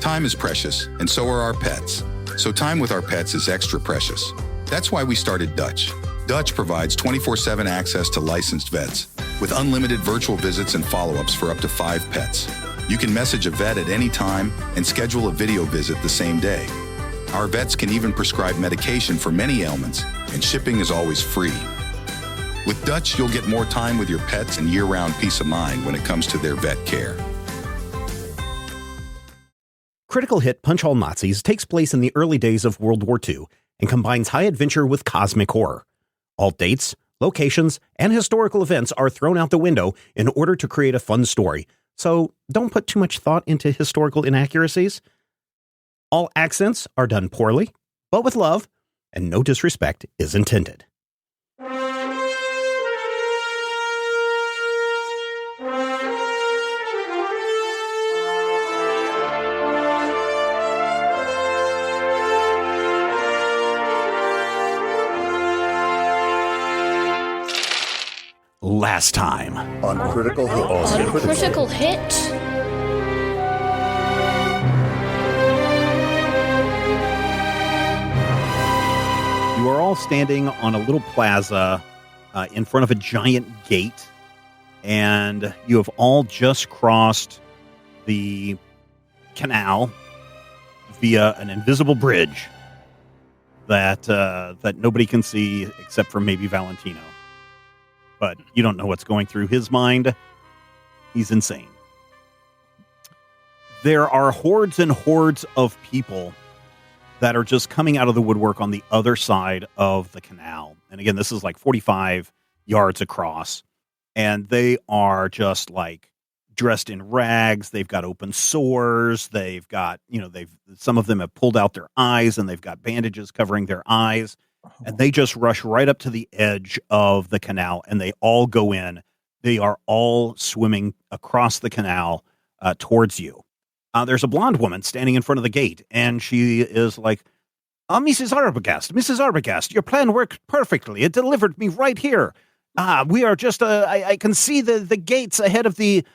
Time is precious, and so are our pets. So time with our pets is extra precious. That's why we started Dutch. Dutch provides 24/7 access to licensed vets, with unlimited virtual visits and follow-ups for up to 5 pets. You can message a vet at any time and schedule a video visit the same day. Our vets can even prescribe medication for many ailments, and shipping is always free. With Dutch, you'll get more time with your pets and year-round peace of mind when it comes to their vet care. Critical hit Punch All Nazis takes place in the early days of World War II and combines high adventure with cosmic horror. All dates, locations, and historical events are thrown out the window in order to create a fun story, so don't put too much thought into historical inaccuracies. All accents are done poorly, but with love, and no disrespect is intended. Last time on Critical Hit. Critical Hit. You are all standing on a little plaza in front of a giant gate, and you have all just crossed the canal via an invisible bridge that nobody can see except for maybe Valentino. But you don't know what's going through his mind. He's insane. There are hordes and hordes of people that are just coming out of the woodwork on the other side of the canal. And again, this is like 45 yards across. And they are just like dressed in rags. They've got open sores. They've got, some of them have pulled out their eyes and they've got bandages covering their eyes. And they just rush right up to the edge of the canal and they all go in. They are all swimming across the canal towards you. There's a blonde woman standing in front of the gate and she is like, Mrs. Arbogast, your plan worked perfectly. It delivered me right here. We are just, I can see the gates ahead of the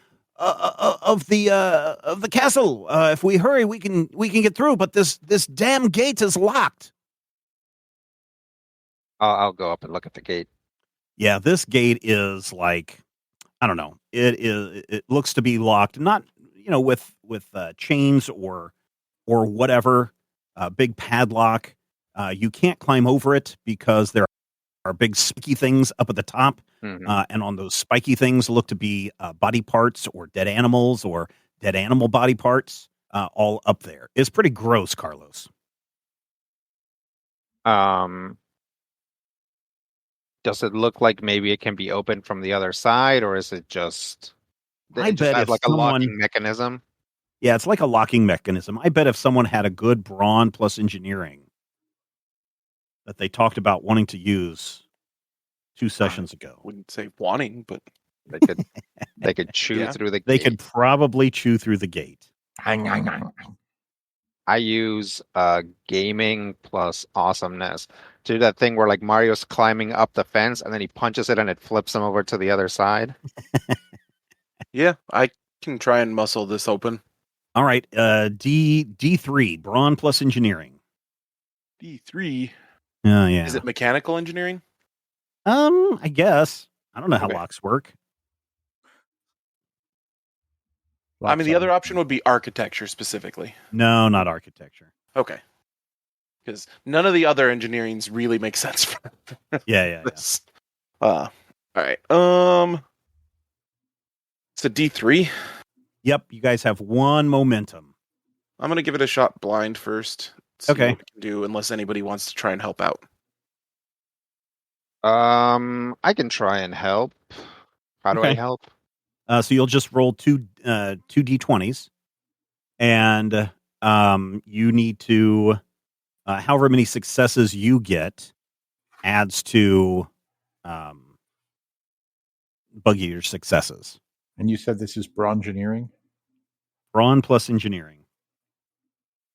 castle. If we hurry, we can get through, but this damn gate is locked. I'll go up and look at the gate. Yeah, this gate is like, I don't know. It looks to be locked, not with chains or whatever. Big padlock. You can't climb over it because there are big spiky things up at the top, and on those spiky things look to be body parts or dead animals or dead animal body parts all up there. It's pretty gross, Carlos. Does it look like maybe it can be opened from the other side, or is it just? I bet have like a locking mechanism. Yeah, it's like a locking mechanism. I bet if someone had a good brawn plus engineering that they talked about wanting to use 2 sessions ago. Wouldn't say wanting, but they could chew through the gate. They could probably chew through the gate. I use gaming plus awesomeness to do that thing where like Mario's climbing up the fence and then he punches it and it flips him over to the other side. Yeah, I can try and muscle this open. All right, D3, brawn plus engineering. D3. Oh yeah. Is it mechanical engineering? I guess. I don't know how locks work. I mean, the other option would be architecture specifically. No, not architecture. Okay. Because none of the other engineerings really make sense for this. All right. It's a D3. Yep, you guys have 1 momentum. I'm gonna give it a shot blind first. See what we can do, unless anybody wants to try and help out. I can try and help. How do I help? So you'll just roll 2 D20s, and you need to, however many successes you get, adds to buggy your successes. And you said this is brawn engineering? Brawn plus engineering.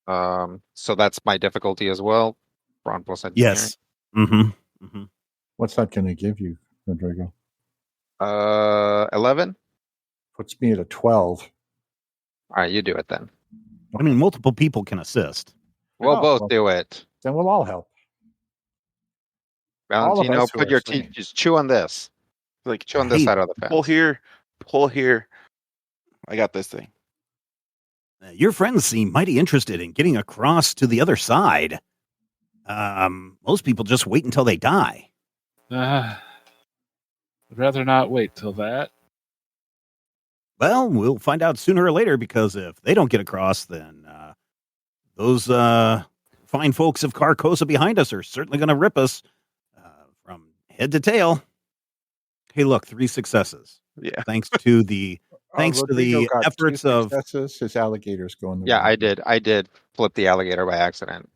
So that's my difficulty as well. Brawn plus engineering. Yes. Mm-hmm. What's that going to give you, Rodrigo? 11. Puts me at a 12. All right, you do it then. I mean, multiple people can assist. We'll Oh, both well. do it. Then we'll all help. All of Valentino, us who put are your swinging. teeth. Just chew on this. Like, Chew on this Hey, side of the fence. pull here. I got this thing. Your friends seem mighty interested in getting across to the other side. Most people just wait until they die. I'd rather not wait till that. Well, we'll find out sooner or later, because if they don't get across, then those fine folks of Carcosa behind us are certainly going to rip us from head to tail. Hey, look, 3 successes. Yeah. Thanks to the Rodrigo got efforts 2 of. successes. His alligators going. Yeah, I did flip the alligator by accident.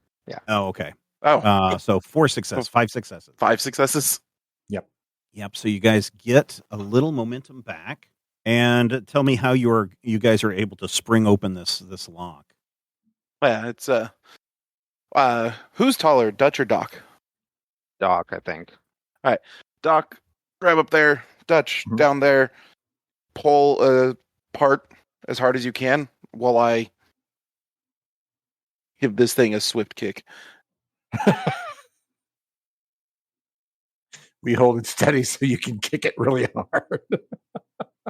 Oh, okay. Oh, So 4 successes, 5 successes. 5 successes. Yep. So you guys get a little momentum back, and tell me how you guys are able to spring open this lock. Yeah, it's who's taller, Dutch or Doc? Doc, I think. Doc, grab up there. Dutch, Mhm. down there. Pull apart as hard as you can while I give this thing a swift kick. We hold it steady so you can kick it really hard.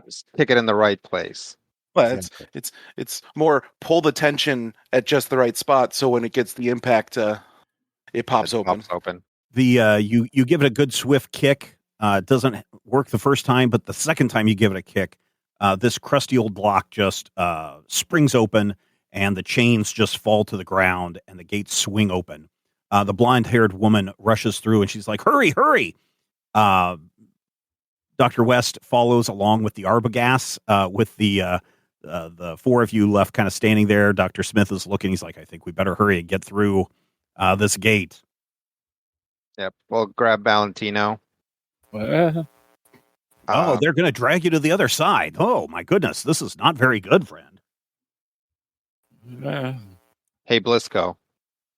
Just kick it in the right place. Well, Exactly. it's more pull the tension at just the right spot, so when it gets the impact, it pops open. Pops open. The you give it a good swift kick. It doesn't work the first time, but the second time you give it a kick, this crusty old lock just springs open, and the chains just fall to the ground, and the gates swing open. The blonde-haired woman rushes through, and she's like, "Hurry, hurry!" Dr. West follows along with the Arbogast, with the 4 of you left kind of standing there. Dr. Smith is looking. He's like, "I think we better hurry and get through this gate." Yep. We'll grab Valentino. Well, They're going to drag you to the other side. Oh, my goodness. This is not very good, friend. Hey, Blisco.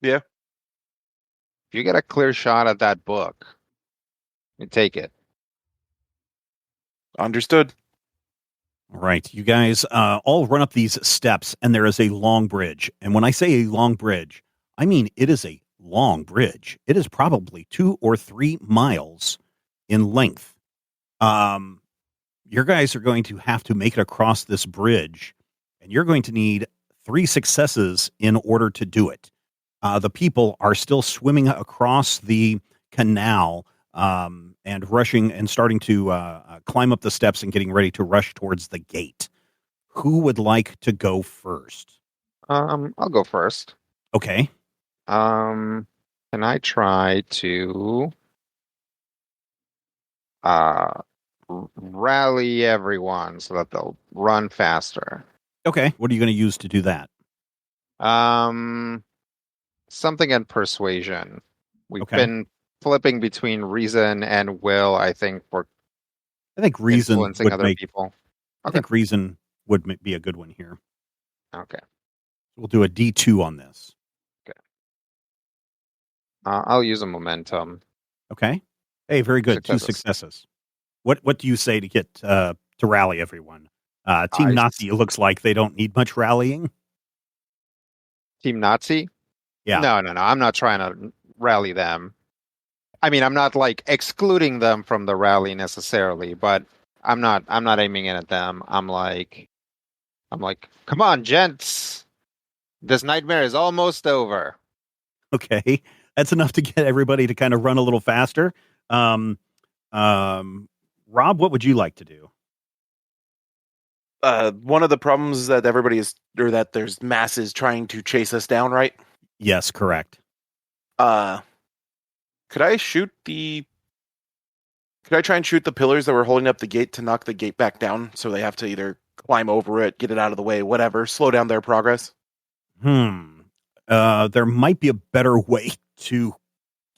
Yeah? If you get a clear shot at that book, you take it. Understood. All right. You guys all run up these steps, and there is a long bridge. And when I say a long bridge, I mean it is a long bridge. It is probably 2 or 3 miles in length. Your guys are going to have to make it across this bridge, and you're going to need 3 successes in order to do it. The people are still swimming across the canal, and rushing and starting to climb up the steps and getting ready to rush towards the gate. Who would like to go first? I'll go first. Okay. Can I try to rally everyone so that they'll run faster? Okay. What are you going to use to do that? Something in persuasion. We've Okay. been flipping between reason and will. I think we're I think reason influencing would other make. people. I think reason would be a good one here. Okay. We'll do a D2 on this. I'll use a momentum. Okay. Hey, very good. Successes. 2 successes. What do you say to get to rally everyone? Team Nazi looks like they don't need much rallying. Team Nazi? Yeah. No. I'm not trying to rally them. I mean, I'm not like excluding them from the rally necessarily, but I'm not aiming it at them. I'm like, come on, gents. This nightmare is almost over. Okay. That's enough to get everybody to kind of run a little faster. Rob, what would you like to do? One of the problems is that that there's masses trying to chase us down, right? Yes, correct. Could I try and shoot the pillars that were holding up the gate to knock the gate back down, so they have to either climb over it, get it out of the way, whatever, slow down their progress? There might be a better way to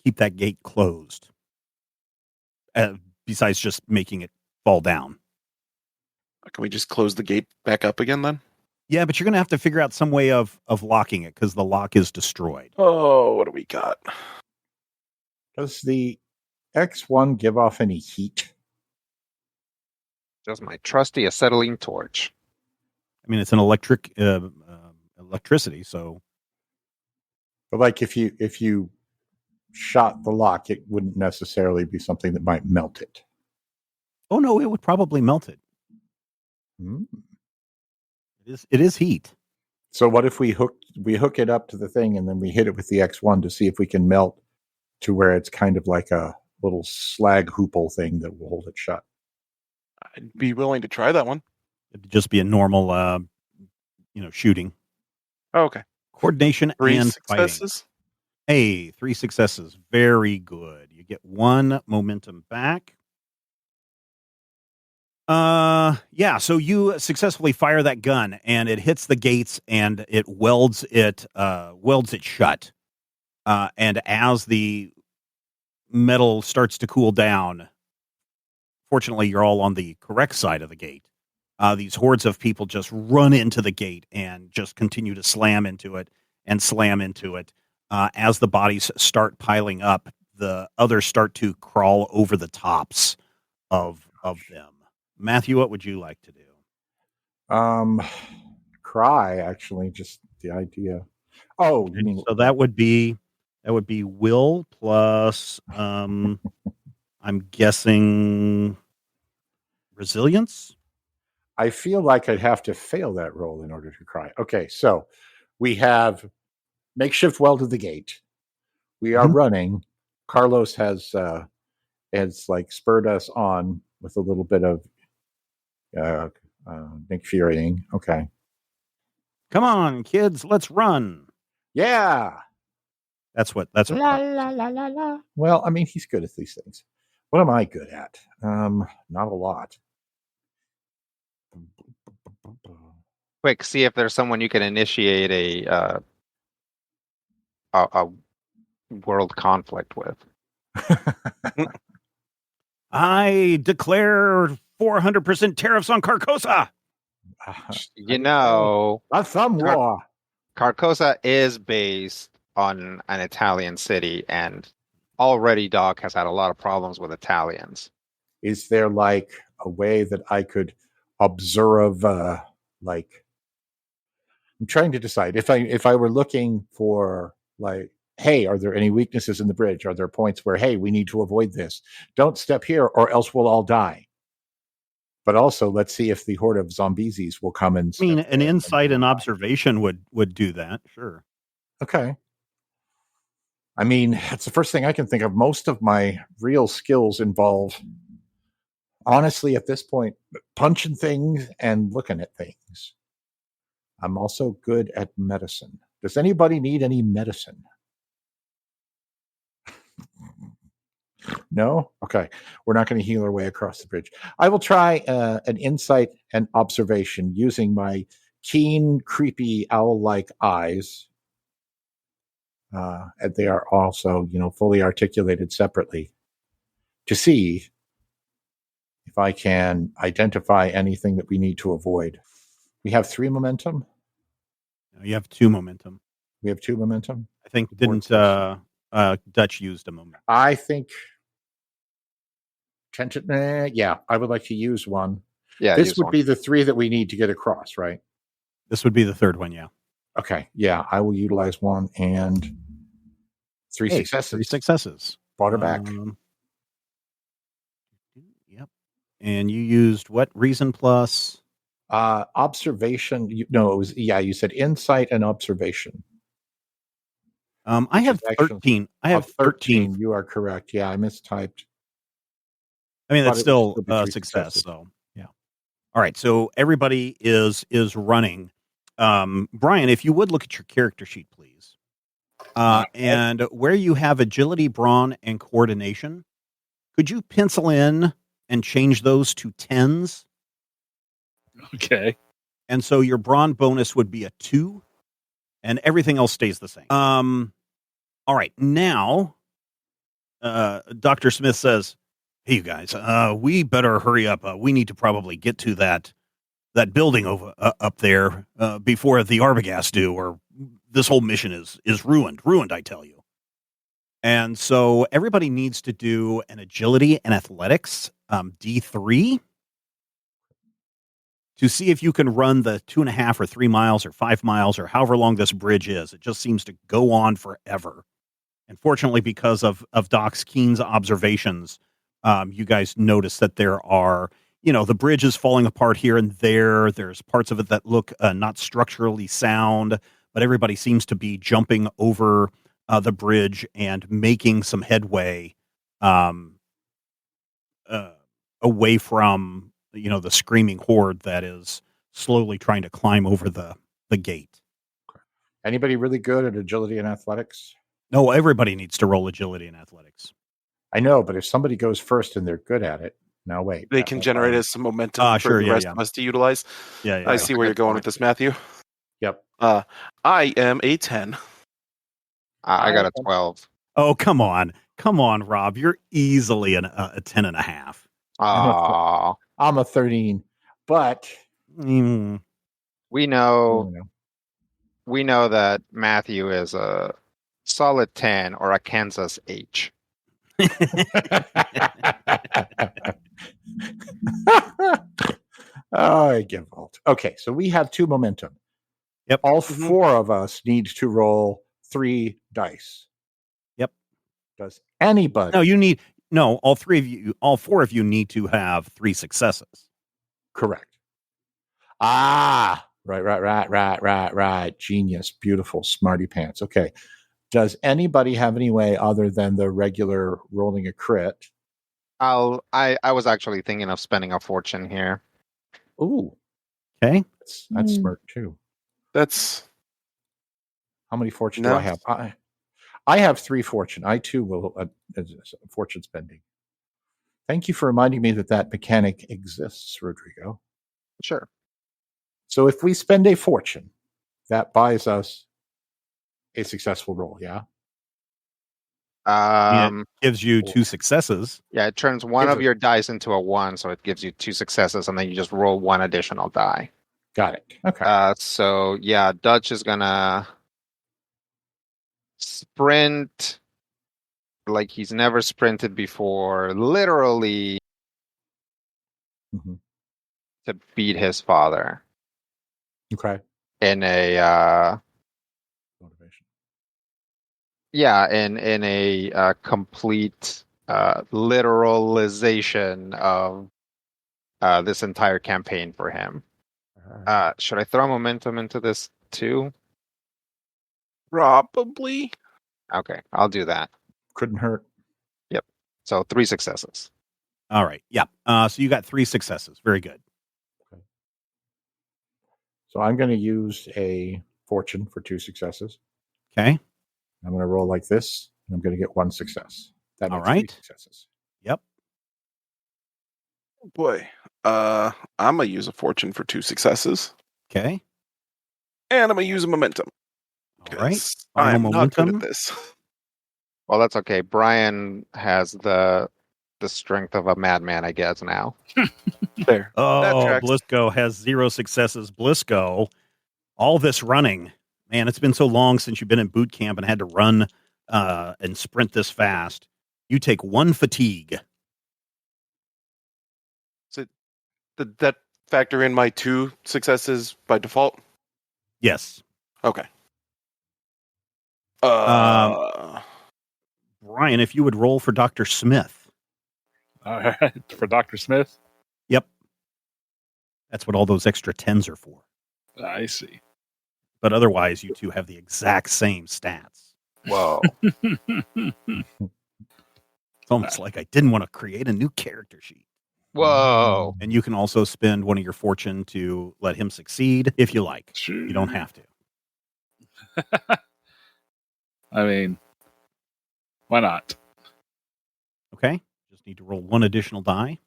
keep that gate closed, besides just making it fall down. Can we just close the gate back up again then? Yeah, but you're going to have to figure out some way of locking it, because the lock is destroyed. Oh, what do we got? Does the X1 give off any heat? Just my trusty acetylene torch. I mean, it's an electric electricity. So, But like if you shot the lock, it wouldn't necessarily be something that might melt it. oh no, it would probably melt it. Hmm. It is heat. So what if we hook it up to the thing and then we hit it with the X1 to see if we can melt to where it's kind of like a little slag hoople thing that will hold it shut? I'd be willing to try that one. It'd just be a normal, shooting. Oh, okay. Coordination 3 and fighting. successes. Hey, 3 successes. Very good. You get 1 momentum back. Yeah, so you successfully fire that gun and it hits the gates and it welds it shut. And as the metal starts to cool down, fortunately you're all on the correct side of the gate. These hordes of people just run into the gate and just continue to slam into it and slam into it. As the bodies start piling up, the others start to crawl over the tops of them. Matthew, what would you like to do? Cry, actually, just the idea. Oh, you mean So that would be will plus I'm guessing resilience. I feel like I'd have to fail that roll in order to cry. Okay, so we have makeshift weld to the gate. We are running. Carlos has like spurred us on with a little bit of Nick Furying. Okay. Come on, kids, let's run. Yeah. That's what La la la la la. Well, I mean, he's good at these things. What am I good at? Not a lot. Quick, see if there's someone you can initiate a world conflict with. I declare 400% tariffs on Carcosa. You know, a thumb war. Carcosa is based on an Italian city, and already Doc has had a lot of problems with Italians. Is there like a way that I could observe? Like, I'm trying to decide if I were looking for like, hey, are there any weaknesses in the bridge? Are there points where, hey, we need to avoid this? Don't step here, or else we'll all die. But also, let's see if the horde of zombies will come and. I mean, an insight and observation would do that. Sure. Okay. I mean, that's the first thing I can think of. Most of my real skills involve, honestly, at this point, punching things and looking at things. I'm also good at medicine. Does anybody need any medicine? No? Okay. We're not going to heal our way across the bridge. I will try an insight and observation using my keen, creepy, owl-like eyes. And they are also, fully articulated separately to see if I can identify anything that we need to avoid. We have 3 momentum. You have 2 momentum. We have 2 momentum. I think didn't Dutch used a moment. I think. Yeah, I would like to use one. Yeah, this would be the 3 that we need to get across, right? This would be the 3rd one, yeah. Okay, yeah, I will utilize 1 and 3 successes. 3 successes. Brought her back. Yep. And you used what reason plus? Observation. You said insight and observation. I have 13. I have 13. You are correct. Yeah, I mistyped. I mean, that's still a success. So, yeah. All right. So everybody is running. Brian, if you would look at your character sheet, please. And where you have agility, brawn, and coordination, could you pencil in and change those to 10s? Okay. And so your brawn bonus would be a 2, and everything else stays the same. All right. Now, Dr. Smith says, hey, you guys, we better hurry up. We need to probably get to that building over up there before the Arbogast do, or this whole mission is ruined. Ruined, I tell you. And so everybody needs to do an agility and athletics D3. to see if you can run the 2.5 or 3 miles or 5 miles or however long this bridge is. It just seems to go on forever. And fortunately, because of Doc's Keen's observations, you guys notice that there are, the bridge is falling apart here and there. There's parts of it that look not structurally sound, but everybody seems to be jumping over the bridge and making some headway away from, the screaming horde that is slowly trying to climb over the gate. Anybody really good at agility and athletics? No, everybody needs to roll agility and athletics. I know, but if somebody goes first and they're good at it, now wait. They can generate us some momentum for the rest of us to utilize. Yeah. I see where you're going with this, Matthew. Yep. I am a 10. I got a 12. Oh, come on, Rob. You're easily a 10.5. I'm a 13, but we know that Matthew is a solid 10 or a Kansas H. I give out. Okay, so we have 2 momentum. Yep. All 4 of us need to roll 3 dice. Yep. Does anybody? All 4 of you need to have 3 successes. Correct. Right. Genius. Beautiful. Smarty pants. Okay. Does anybody have any way other than the regular rolling a crit? I was actually thinking of spending a fortune here. Ooh. Okay. That's smart too. That's how many fortune do I have? I have 3 fortune. I too will fortune spending. Thank you for reminding me that mechanic exists, Rodrigo. Sure. So if we spend a fortune, that buys us a successful roll, yeah? It gives you 2 successes. Yeah, it turns one of your dice into a 1, so it gives you 2 successes, and then you just roll 1 additional die. Got it. Okay. So, yeah, Dutch is going to sprint like he's never sprinted before, literally to beat his father. Okay. In a motivation. Yeah, in a complete literalization of this entire campaign for him. Should I throw momentum into this too? Probably. Okay, I'll do that. Couldn't hurt. Yep. So 3 successes. All right. Yeah. So you got 3 successes. Very good. Okay. So I'm going to use a fortune for 2 successes. Okay. I'm going to roll like this, and I'm going to get 1 success. That makes 3 successes. Yep. Boy, I'm going to use a fortune for 2 successes. Okay. And I'm going to use a momentum. All right. I'm not good at this. Well, that's okay. Brian has the strength of a madman, I guess, now. There. Oh, Blisco has 0 successes. Blisco, all this running. Man, it's been so long since you've been in boot camp and had to run and sprint this fast. You take 1 fatigue. So did that factor in my 2 successes by default? Yes. Okay. Brian, if you would roll for Dr. Smith. All right. For Dr. Smith? Yep. That's what all those extra 10s are for. I see. But otherwise, you two have the exact same stats. Whoa. It's almost like I didn't want to create a new character sheet. Whoa. And you can also spend 1 of your fortune to let him succeed if you like. Sure. You don't have to. I mean, why not? Okay. Just need to roll 1 additional die.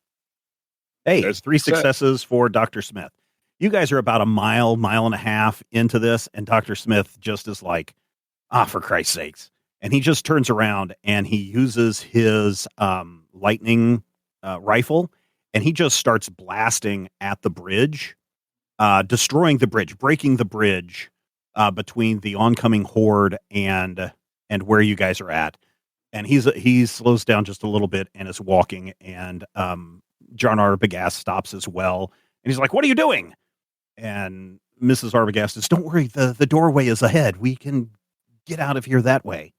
Hey, There's 3 successes for Dr. Smith. You guys are about a mile and a half into this, and Dr. Smith just is like, for Christ's sakes. And he just turns around and he uses his lightning rifle, and he just starts blasting at the bridge, destroying the bridge, breaking the bridge between the oncoming horde and where you guys are at. And he slows down just a little bit and is walking, and Jarnar Bagass stops as well And he's like, "What are you doing?" And Mrs. Arbogast says, "Don't worry, the doorway is ahead. We can get out of here that way."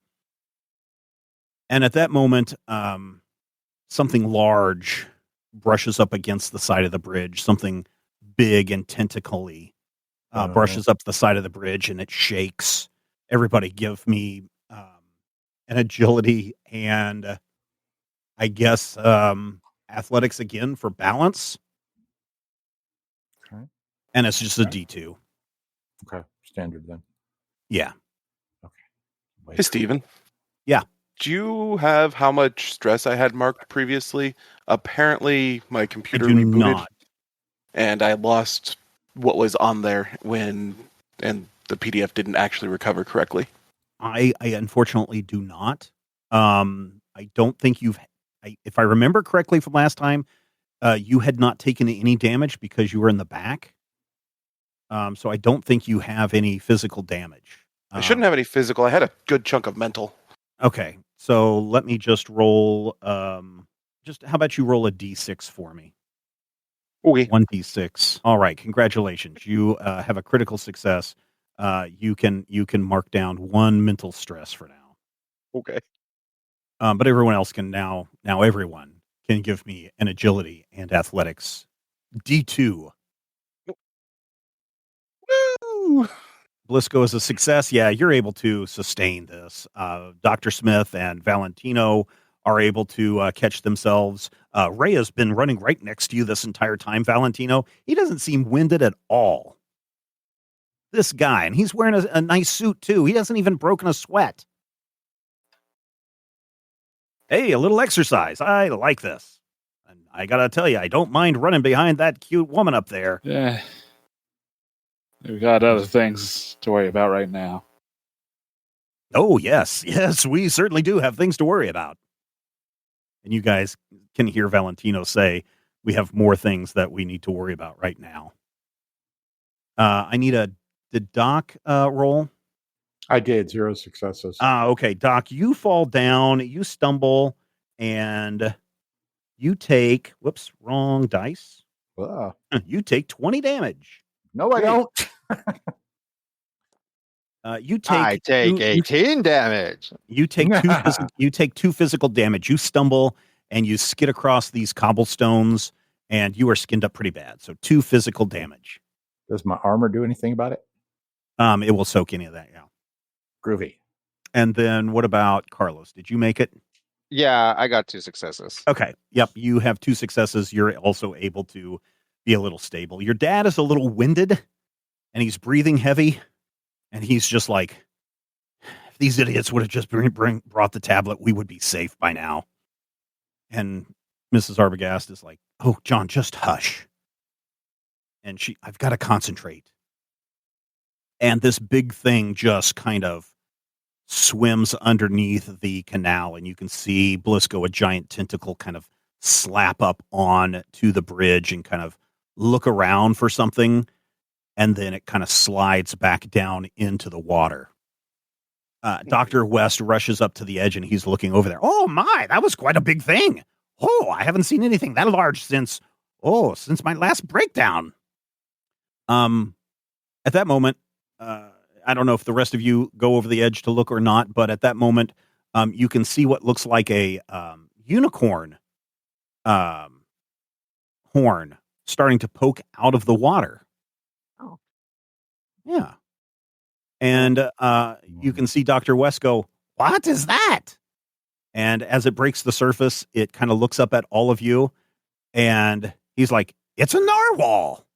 And at that moment, something large brushes up against the side of the bridge. Something big and tentacly brushes up the side of the bridge, and it shakes. Everybody give me an agility and I guess athletics again for balance. Okay. And it's just a D2. Okay. Standard then. Yeah. Okay. Hey, Steven. Yeah. Do you have how much stress I had marked previously? Apparently, my computer I do rebooted, not. and I lost what was on there and the PDF didn't actually recover correctly. I unfortunately do not. I don't think if I remember correctly from last time, you had not taken any damage because you were in the back. So I don't think you have any physical damage. I shouldn't have any physical. I had a good chunk of mental. Okay, so let me just roll. Just how about you roll a d6 for me? Okay. 1d6. All right, congratulations. You have a critical success. You can mark down 1 mental stress for now. Okay. But everyone else can now everyone can give me an agility and athletics D2. Woo! Blisco is a success. Yeah, you're able to sustain this. Dr. Smith and Valentino are able to catch themselves. Ray has been running right next to you this entire time, Valentino. He doesn't seem winded at all. This guy, and he's wearing a nice suit too. He hasn't even broken a sweat. Hey, a little exercise. I like this. And I gotta tell you, I don't mind running behind that cute woman up there. Yeah. We've got other things to worry about right now. Oh, yes. Yes, we certainly do have things to worry about. And you guys can hear Valentino say, we have more things that we need to worry about right now. I need did Doc roll? I did 0 successes. Okay, Doc, you fall down, you stumble, and you take, whoops, wrong dice. You take 20 damage. No, I don't. You take. I take 18 damage. You take you take 2 physical damage. You stumble and you skid across these cobblestones, and you are skinned up pretty bad. So 2 physical damage. Does my armor do anything about it? It will soak any of that. Yeah. Groovy. And then what about Carlos? Did you make it? Yeah, I got 2 successes. Okay. Yep. You have 2 successes. You're also able to be a little stable. Your dad is a little winded, and he's breathing heavy, and he's just like, if these idiots would have just brought the tablet, we would be safe by now. And Mrs. Arbogast is like, "Oh, John, just hush." And I've got to concentrate. And this big thing just kind of swims underneath the canal, and you can see Blisco, a giant tentacle, kind of slap up on to the bridge and kind of look around for something, and then it kind of slides back down into the water. Dr. West rushes up to the edge, and he's looking over there. "Oh my, that was quite a big thing. Oh, I haven't seen anything that large since my last breakdown." At that moment, I don't know if the rest of you go over the edge to look or not, but at that moment, you can see what looks like a unicorn horn starting to poke out of the water. Oh. Yeah. And you can see Dr. West go, "What is that?" And as it breaks the surface, it kind of looks up at all of you, and he's like, "It's a narwhal."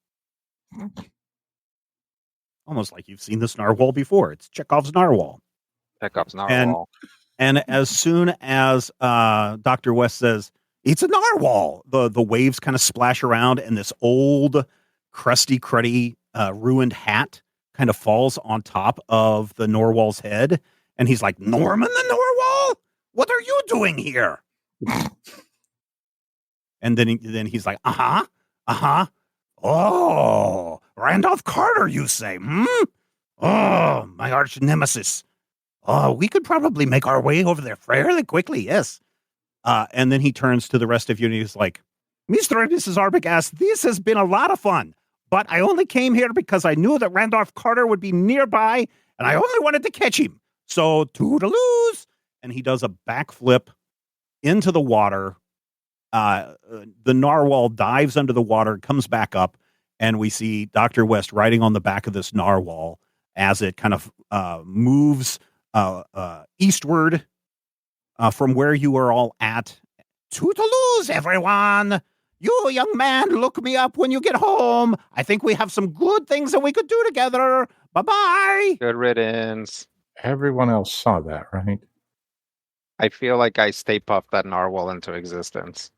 Almost like you've seen this narwhal before. It's Chekhov's narwhal. Chekhov's narwhal. And as soon as Dr. West says, "It's a narwhal," the waves kind of splash around, and this old, cruddy, ruined hat kind of falls on top of the narwhal's head. And he's like, "Norman the narwhal? What are you doing here?" And then he's like, "Uh-huh. Oh, Randolph Carter, you say, hmm? Oh, my arch nemesis. Oh, we could probably make our way over there fairly quickly, yes." And then he turns to the rest of you and he's like, Mr. and Mrs. Arbogast, this has been a lot of fun, but I only came here because I knew that Randolph Carter would be nearby, and I only wanted to catch him. So, toodaloos! And he does a backflip into the water. The narwhal dives under the water, comes back up, and we see Dr. West riding on the back of this narwhal as it kind of moves eastward from where you are all at. Toodaloos, everyone! You, young man, look me up when you get home. I think we have some good things that we could do together. Bye-bye. Good riddance. Everyone else saw that, right? I feel like I Stay Puffed that narwhal into existence.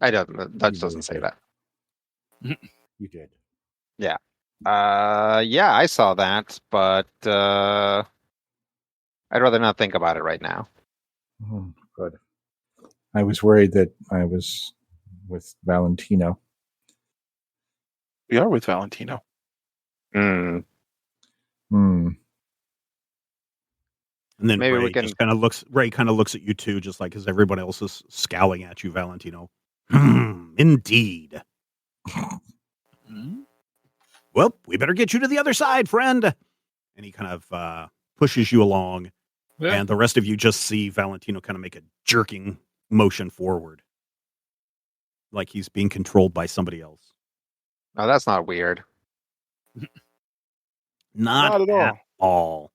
I don't. Dutch you doesn't say did. that. You did. Yeah, I saw that, but I'd rather not think about it right now. Good. I was worried that I was with Valentino. We are with Valentino. Hmm. And then Maybe Ray we can- just kind of looks. Ray kind of looks at you too, just like as everyone else is scowling at you, Valentino. Indeed. Well, we better get you to the other side, friend. And he kind of pushes you along, and the rest of you just see Valentino kind of make a jerking motion forward, like he's being controlled by somebody else. No, that's not weird. Not at all.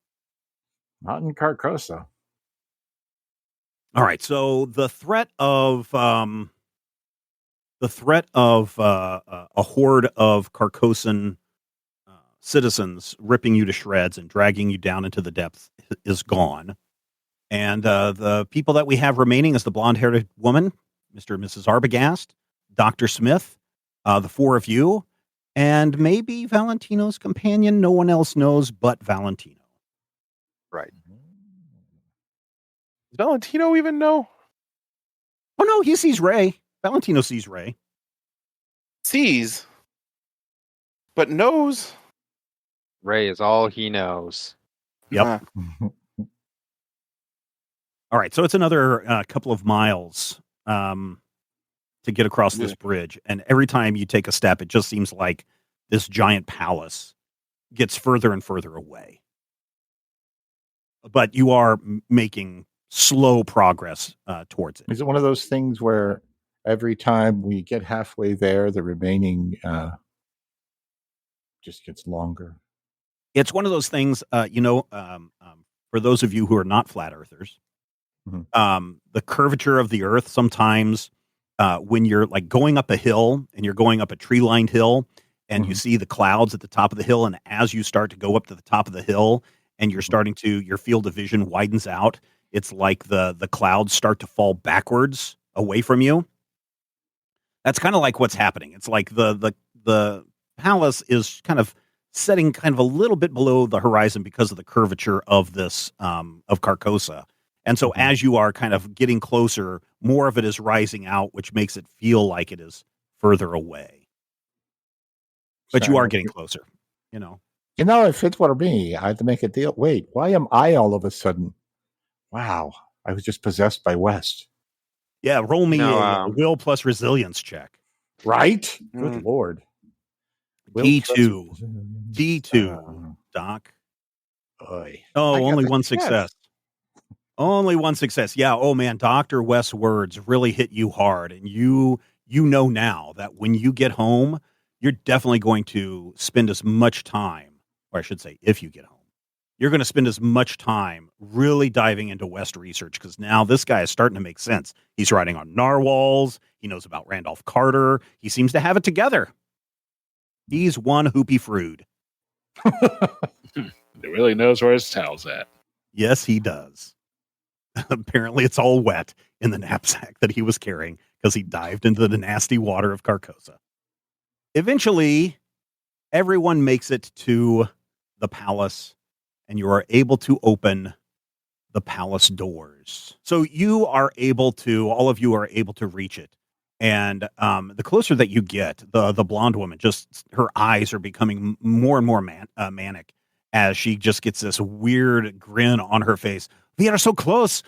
Not in Carcosa. All right, so the threat of a horde of Carcosan citizens ripping you to shreds and dragging you down into the depths is gone, and the people that we have remaining is the blonde-haired woman, Mr. and Mrs. Arbogast, Dr. Smith, the four of you, and maybe Valentino's companion. No one else knows but Valentino. Right. Does Valentino even know? Oh no, he sees Ray. Valentino sees Ray. Sees, but knows. Ray is all he knows. Yep. All right, so it's another couple of miles to get across this bridge, and every time you take a step, it just seems like this giant palace gets further and further away. But you are making slow progress towards it. Is it one of those things where every time we get halfway there, the remaining just gets longer? It's one of those things, for those of you who are not flat earthers, the curvature of the earth sometimes when you're like going up a hill and you're going up a tree-lined hill and you see the clouds at the top of the hill, and as you start to go up to the top of the hill and you're starting to, your field of vision widens out, it's like the clouds start to fall backwards away from you. That's kind of like what's happening. It's like the palace is kind of setting kind of a little bit below the horizon because of the curvature of this of Carcosa. And so as you are kind of getting closer, more of it is rising out, which makes it feel like it is further away. But you are getting closer, you know. You know, if it were me, I had to make a deal. Wait, why am I all of a sudden? Wow, I was just possessed by West. Yeah, roll me a will plus resilience check. Right? Good Lord. D2, Doc. Oy. Oh, only one success. Only one success. Yeah. Oh man, Dr. West's words really hit you hard, and you know now that when you get home, you're definitely going to spend as much time, or I should say, if you get home, you're going to spend as much time really diving into West research, because now this guy is starting to make sense. He's riding on narwhals. He knows about Randolph Carter. He seems to have it together. He's one hoopy frood. He really knows where his towel's at. Yes, he does. Apparently, it's all wet in the knapsack that he was carrying because he dived into the nasty water of Carcosa. Eventually, everyone makes it to the palace, and you are able to open the palace doors. So you are able to, all of you are able to reach it. And the closer that you get, the blonde woman, just her eyes are becoming more and more manic as she just gets this weird grin on her face. We are so close.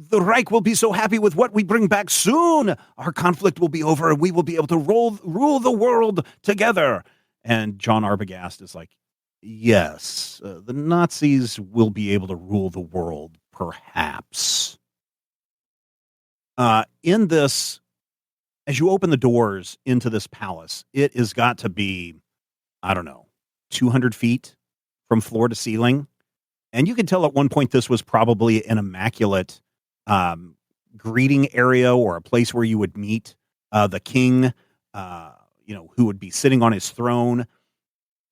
The Reich will be so happy with what we bring back soon. Our conflict will be over and we will be able to rule the world together. And John Arbogast is like, yes, the Nazis will be able to rule the world, perhaps. In this, as you open the doors into this palace, it has got to be, I don't know, 200 feet from floor to ceiling. And you can tell at one point this was probably an immaculate greeting area or a place where you would meet the king, who would be sitting on his throne.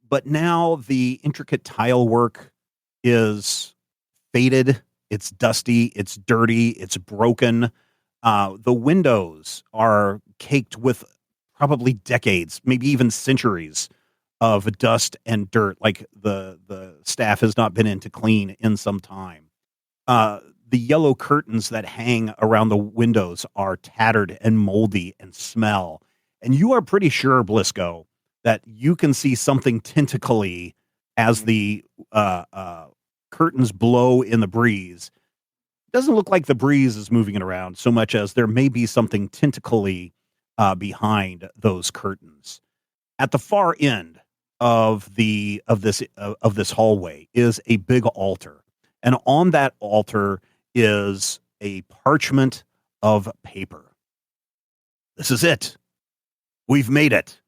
But now the intricate tile work is faded. It's dusty. It's dirty. It's broken. The windows are caked with probably decades, maybe even centuries of dust and dirt. Like the staff has not been in to clean in some time. The yellow curtains that hang around the windows are tattered and moldy and smell. And you are pretty sure, Blisco, that you can see something tentacly as the curtains blow in the breeze. It doesn't look like the breeze is moving it around so much as there may be something tentacly behind those curtains. At the far end of this hallway is a big altar, and on that altar is a parchment of paper. This is it. We've made it,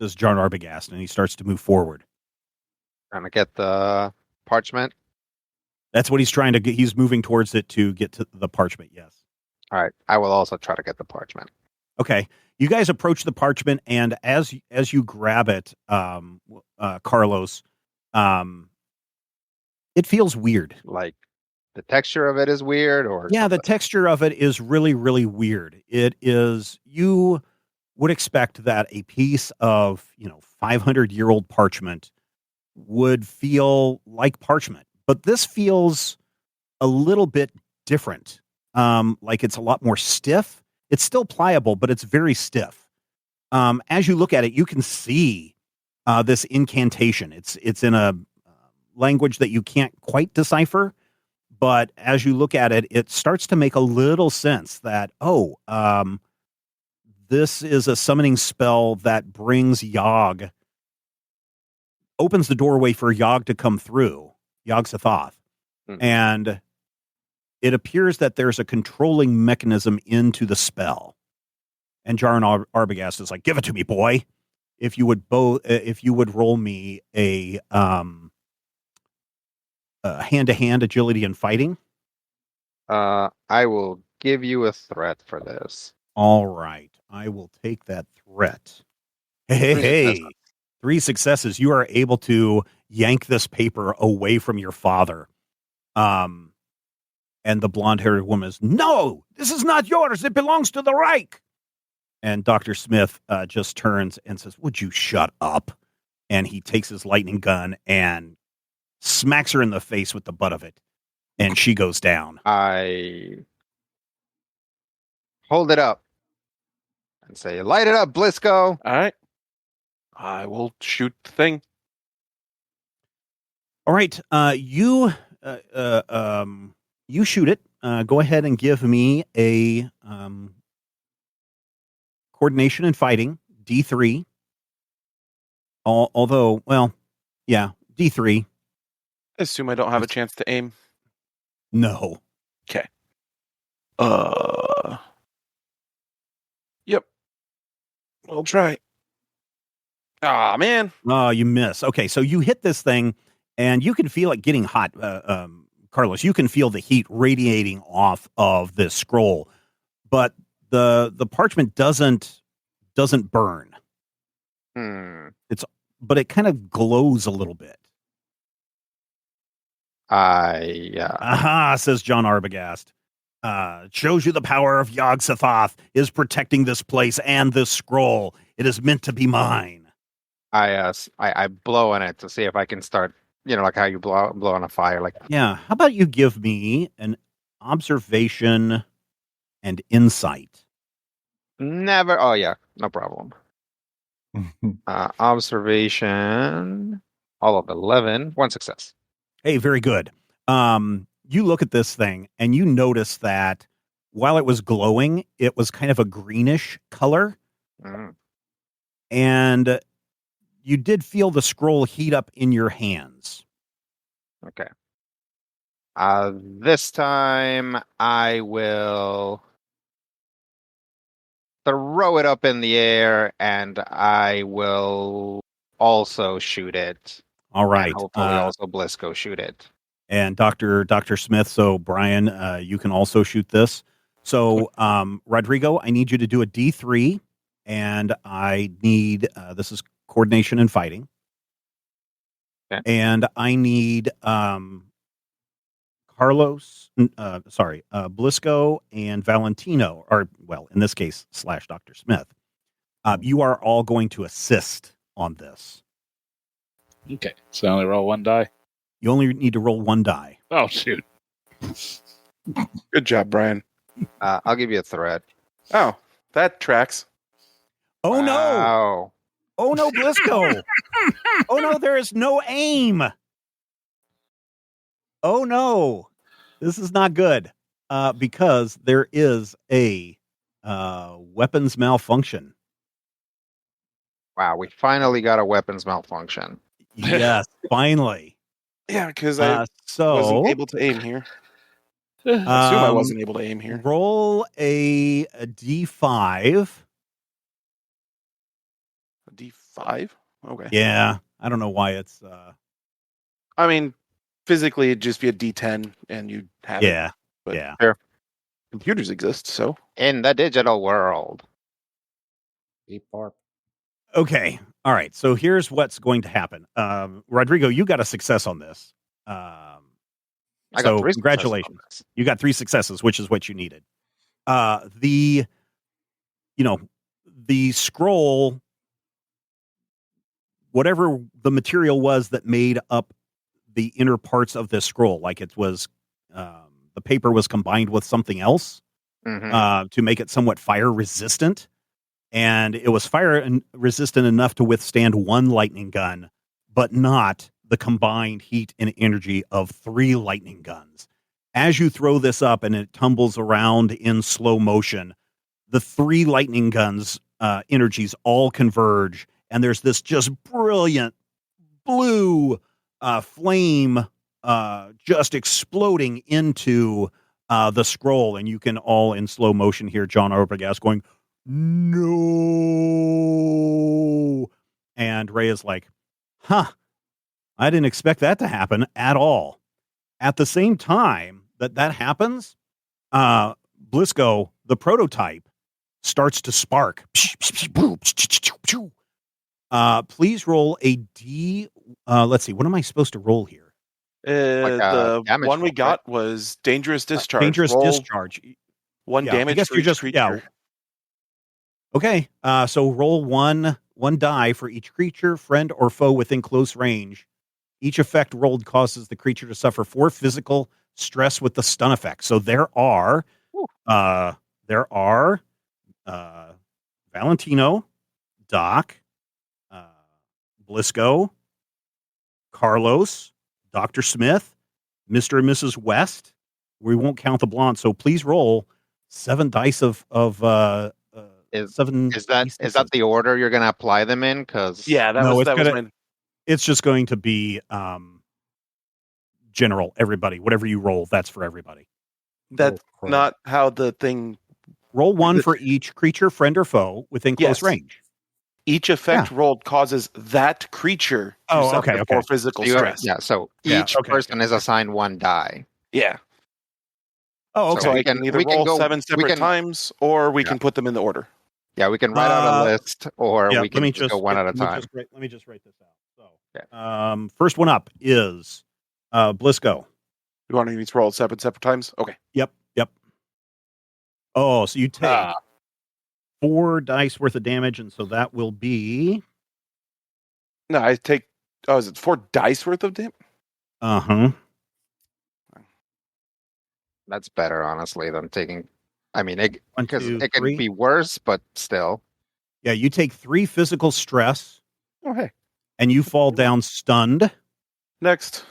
says John Arbogast, and he starts to move forward. Trying to get the parchment. That's what he's trying to get. He's moving towards it to get to the parchment. Yes. All right. I will also try to get the parchment. Okay. You guys approach the parchment, and as you grab it, Carlos, it feels weird. Like the texture of it is weird, or yeah, something? The texture of it is really, really weird. It is. You would expect that a piece of 500-year-old parchment would feel like parchment, but this feels a little bit different. Like it's a lot more stiff. It's still pliable, but it's very stiff. As you look at it, you can see this incantation. It's in a language that you can't quite decipher, but as you look at it, it starts to make a little sense that, this is a summoning spell that brings Yog, opens the doorway for Yog to come through, Yog-Sothoth. Mm-hmm. And it appears that there's a controlling mechanism into the spell. And Jaron Arbogast is like, give it to me, boy. If you would roll me a hand-to-hand agility and fighting. I will give you a threat for this. All right. I will take that threat. Hey. 3 successes. You are able to yank this paper away from your father. And the blonde-haired woman is, no, this is not yours. It belongs to the Reich. And Dr. Smith just turns and says, would you shut up? And he takes his lightning gun and smacks her in the face with the butt of it. And she goes down. I hold it up and say, light it up, Blisco. All right. I will shoot the thing. All right. You shoot it. Go ahead and give me a coordination and fighting, D3. Although, well, yeah, D3. I assume I don't have a chance to aim. No. Okay. Yep. I'll try. Ah, man. Oh, you miss. Okay, so you hit this thing, and you can feel it getting hot. Carlos, you can feel the heat radiating off of this scroll, but the parchment doesn't burn. But it kind of glows a little bit. Aha, says John Arbogast. Shows you the power of Yog-Sothoth is protecting this place and this scroll. It is meant to be mine. I blow on it to see if I can start, like how you blow on a fire. Like, yeah. How about you give me an observation and insight? Never. Oh yeah, no problem. Observation, all of 11, 1 success. Hey, very good. you look at this thing and you notice that while it was glowing, it was kind of a greenish color. Mm. And you did feel the scroll heat up in your hands. Okay. This time I will throw it up in the air, and I will also shoot it. All right. And hopefully also Blisco shoot it. And Dr. Smith, so Brian, you can also shoot this. So, Rodrigo, I need you to do a D3, and I need, this is coordination and fighting. Okay. And I need Blisco and Valentino, or, well, in this case, / Dr. Smith. You are all going to assist on this. Okay. So I only roll one die. You only need to roll one die. Oh, shoot. Good job, Brian. I'll give you a threat. Oh, that tracks. Oh, no. Wow. Oh, no, Blisco. Oh, no, there is no aim. Oh, no. This is not good because there is a weapons malfunction. Wow, we finally got a weapons malfunction. Yes, finally. Yeah, because I so wasn't able to aim here. I assume I wasn't able to aim here. Roll a D5. A D5? Okay. Yeah, I don't know why it's. I mean, physically, it'd just be a D10, and you'd have it. Yeah, But yeah. computers exist, so. In the digital world. Beep barp. Okay. All right. So here's what's going to happen. Rodrigo, you got a success on this. I So got 3 congratulations. successes on this. You got 3 successes, which is what you needed. The scroll, whatever the material was that made up the inner parts of this scroll, like it was, the paper was combined with something else Mhm. to make it somewhat fire resistant. And it was fire resistant enough to withstand 1 lightning gun, but not the combined heat and energy of 3 lightning guns. As you throw this up and it tumbles around in slow motion, the 3 lightning guns energies all converge, and there's this just brilliant blue flame just exploding into the scroll, and you can all in slow motion hear John Arbogast going, "No!" And Ray is like, "Huh, I didn't expect that to happen at all." At the same time that happens, Blisco, the prototype, starts to spark. Please roll a D. Let's see. What am I supposed to roll here? The damage one we roll, got was dangerous discharge. Dangerous Roll discharge. 1 Yeah, damage I guess for you each just creature. Okay. So roll one die for each creature, friend, or foe within close range. Each effect rolled causes the creature to suffer 4 physical stress with the stun effect. So there are Valentino, Doc, Blisco, Carlos, Dr. Smith, Mr. and Mrs. West. We won't count the blonde. So please roll 7 dice of 7. Is that the order you're going to apply them in? Because Yeah, that No, was it's my. It's just going to be general, everybody. Whatever you roll, that's for everybody. That's crap. not how the thing. Roll 1 for each creature, friend, or foe within close Yes. range. Each effect rolled causes that creature to Oh, suffer okay. 4 physical stress. so Yeah, each okay, person is assigned 1 die. Yeah. Oh, okay. So we I can can- either we can roll go- 7 we separate can- times, or we Yeah. can put them in the order. Yeah, we can write out a list, or we can just go one at a time. Let me just write this out. So, Okay. First one up is Blisco. You want me to roll 7 separate times? Okay. Yep. Oh, so you take 4 dice worth of damage, and so that will be No, I take. Oh, is it 4 dice worth of damage? That's better, honestly, than taking. I mean, One, because two, it can three. be worse, but still. Yeah, you take 3 physical stress, Oh, hey. and you fall down stunned. Next.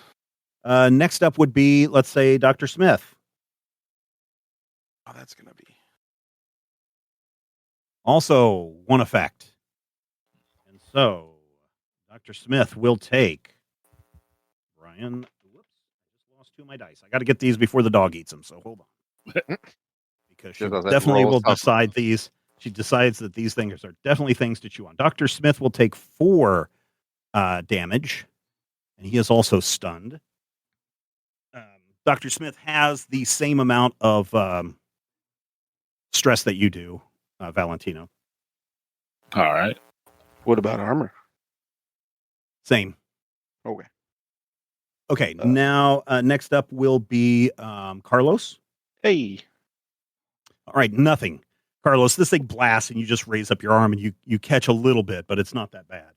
Next up would be, let's say, Dr. Smith. Oh, that's going to be. Also, one effect. And so, Dr. Smith will take Brian. Whoops, I just lost 2 of my dice. I got to get these before the dog eats them, so hold on. Because she definitely will decide these. She decides that these things are definitely things to chew on. Dr. Smith will take 4 damage, and he is also stunned. Dr. Smith has the same amount of stress that you do, Valentino. All right. What about armor? Same. Okay. Okay. Now, next up will be Carlos. Hey. All right. Nothing. Carlos, this thing blasts and you just raise up your arm and you catch a little bit, but it's not that bad.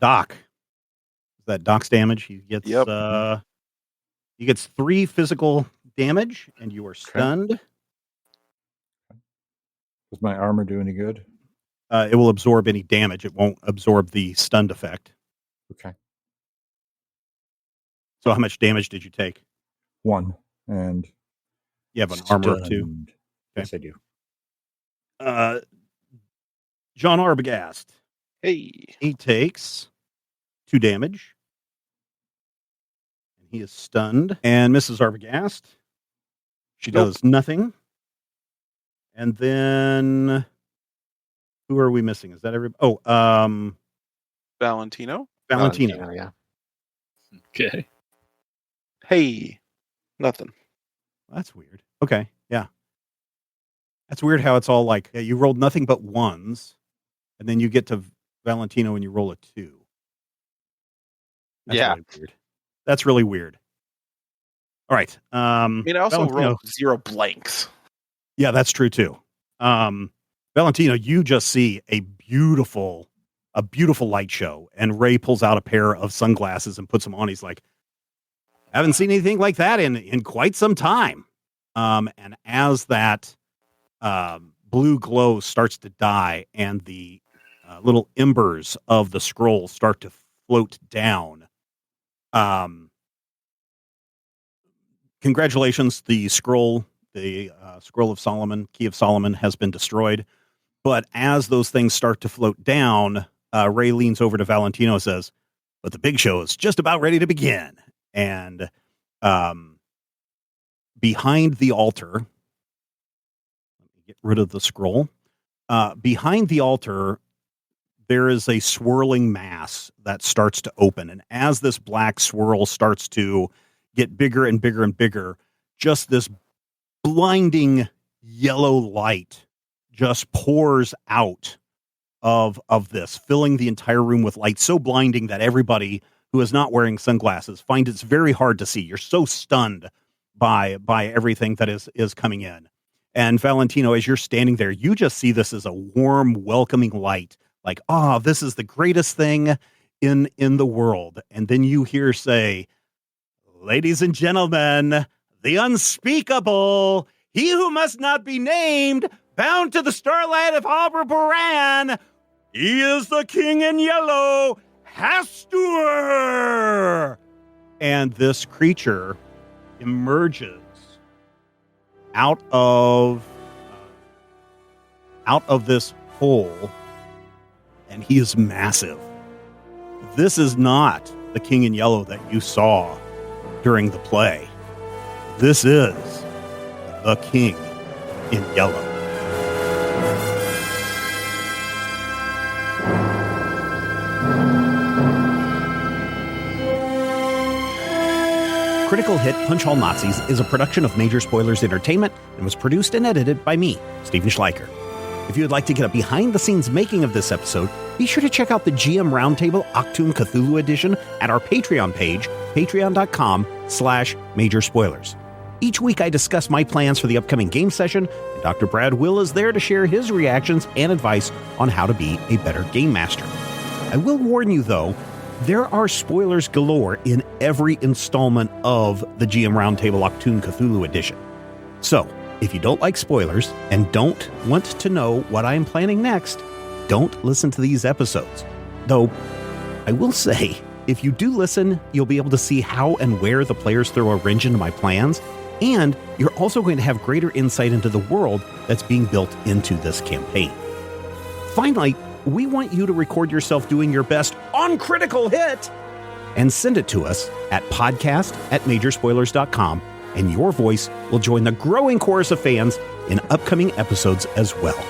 Doc. Is that Doc's damage? He gets he gets 3 physical damage and you are stunned. Does my armor do any good? It will absorb any damage. It won't absorb the stunned effect. Okay. So how much damage did you take? 1. And you have an armor of 2. Okay. Yes, I do. John Arbogast. Hey. He takes 2 damage. And he is stunned. And Mrs. Arbogast, she does nothing. And then who are we missing? Is that everybody? Oh, Valentino. Yeah. Okay. Hey. Nothing. That's weird. Okay. Yeah. That's weird how it's all like, you rolled nothing but 1s, and then you get to Valentino and you roll a 2. That's really weird. That's really weird. All right. I mean, I also rolled 0 blanks. Yeah, that's true too. Valentino, you just see a beautiful light show, and Ray pulls out a pair of sunglasses and puts them on. He's like, I haven't seen anything like that in quite some time. And as that blue glow starts to die and the little embers of the scroll start to float down, congratulations, the scroll of Solomon, Key of Solomon, has been destroyed. But as those things start to float down, Ray leans over to Valentino and says, but the big show is just about ready to begin. And behind the altar, let me get rid of the scroll. Behind the altar, there is a swirling mass that starts to open. And as this black swirl starts to get bigger and bigger and bigger, just this blinding yellow light just pours out of this, filling the entire room with light so blinding that everybody who is not wearing sunglasses find it's very hard to see. You're so stunned by everything that is coming in. And Valentino, as you're standing there, you just see this as a warm, welcoming light. Like, this is the greatest thing in the world. And then you hear say, ladies and gentlemen, the unspeakable, he who must not be named, bound to the starlight of Arbor Baran, he is the king in yellow, Hastur! And this creature emerges out of this hole, and he is massive. This is not the king in yellow that you saw during the play. This is the king in yellow. Critical Hit Punch All Nazis is a production of Major Spoilers Entertainment and was produced and edited by me, Steven Schleicher. If you would like to get a behind-the-scenes making of this episode, be sure to check out the GM Roundtable Octoon Cthulhu Edition at our Patreon page, patreon.com/Major Spoilers. Each week I discuss my plans for the upcoming game session, and Dr. Brad Will is there to share his reactions and advice on how to be a better game master. I will warn you, though, there are spoilers galore in every installment of the GM Roundtable Octoon Cthulhu Edition. So, if you don't like spoilers and don't want to know what I'm planning next, don't listen to these episodes. Though, I will say, if you do listen, you'll be able to see how and where the players throw a wrench into my plans, and you're also going to have greater insight into the world that's being built into this campaign. Finally, we want you to record yourself doing your best on Critical Hit and send it to us at podcast@majorspoilers.com, and your voice will join the growing chorus of fans in upcoming episodes as well.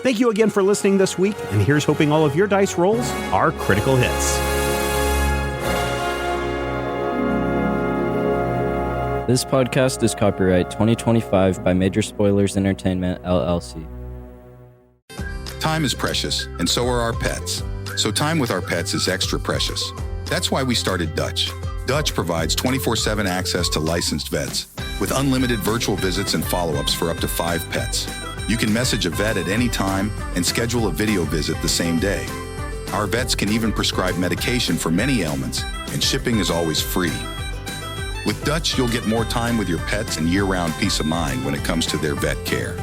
Thank you again for listening this week, and here's hoping all of your dice rolls are critical hits. This podcast is copyright 2025 by Major Spoilers Entertainment, LLC. Time is precious, and so are our pets. So time with our pets is extra precious. That's why we started Dutch. Dutch provides 24/7 access to licensed vets with unlimited virtual visits and follow-ups for up to 5 pets. You can message a vet at any time and schedule a video visit the same day. Our vets can even prescribe medication for many ailments, and shipping is always free. With Dutch, you'll get more time with your pets and year-round peace of mind when it comes to their vet care.